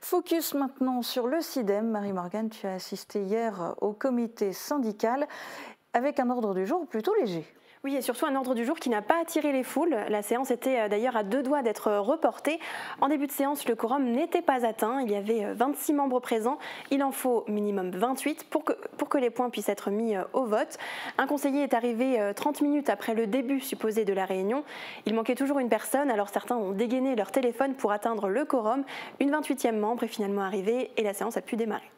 Focus maintenant sur le SIDEM. Marie-Morgane, tu as assisté hier au comité syndical avec un ordre du jour plutôt léger. Oui, et surtout un ordre du jour qui n'a pas attiré les foules. La séance était d'ailleurs à deux doigts d'être reportée. En début de séance, le quorum n'était pas atteint. Il y avait 26 membres présents. Il en faut minimum 28 pour que les points puissent être mis au vote. Un conseiller est arrivé 30 minutes après le début supposé de la réunion. Il manquait toujours une personne, alors certains ont dégainé leur téléphone pour atteindre le quorum. Une 28e membre est finalement arrivée et la séance a pu démarrer.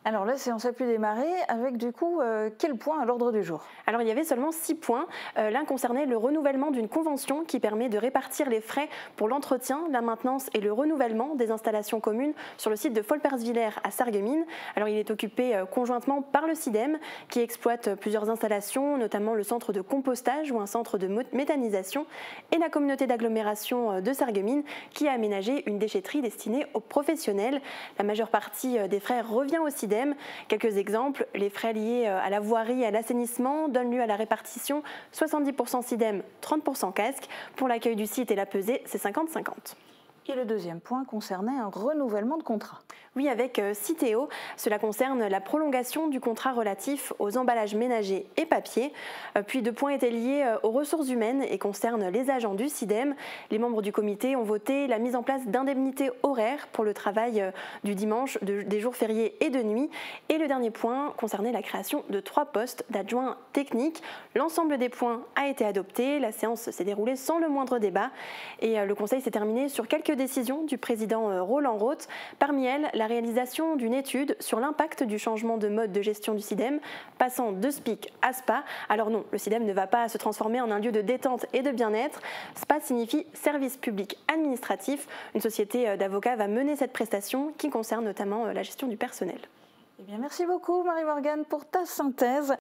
Alors la séance a pu démarrer avec du coup quel point à l'ordre du jour? Alors il y avait seulement 6 points. L'un concernait le renouvellement d'une convention qui permet de répartir les frais pour l'entretien, la maintenance et le renouvellement des installations communes sur le site de Folperswiller à Sarreguemines. Alors il est occupé conjointement par le SIDEM qui exploite plusieurs installations, notamment le centre de compostage ou un centre de méthanisation, et la communauté d'agglomération de Sarreguemines qui a aménagé une déchetterie destinée aux professionnels. La majeure partie des frais revient au SIDEM. Quelques exemples, les frais liés à la voirie et à l'assainissement donnent lieu à la répartition 70% SIDEM, 30% casque. Pour l'accueil du site et la pesée, c'est 50-50. Et le deuxième point concernait un renouvellement de contrat. Oui, avec Citeo, cela concerne la prolongation du contrat relatif aux emballages ménagers et papier. Puis 2 points étaient liés aux ressources humaines et concernent les agents du SIDEM. Les membres du comité ont voté la mise en place d'indemnités horaires pour le travail du dimanche, des jours fériés et de nuit. Et le dernier point concernait la création de 3 postes d'adjoints techniques. L'ensemble des points a été adopté. La séance s'est déroulée sans le moindre débat. Et le conseil s'est terminé sur quelques décisions du président Roland Roth. Parmi elles, la réalisation d'une étude sur l'impact du changement de mode de gestion du SIDEM, passant de SPIC à SPA. Alors non, le SIDEM ne va pas se transformer en un lieu de détente et de bien-être. SPA signifie service public administratif. Une société d'avocats va mener cette prestation qui concerne notamment la gestion du personnel. Eh bien, merci beaucoup Marie-Morgane pour ta synthèse.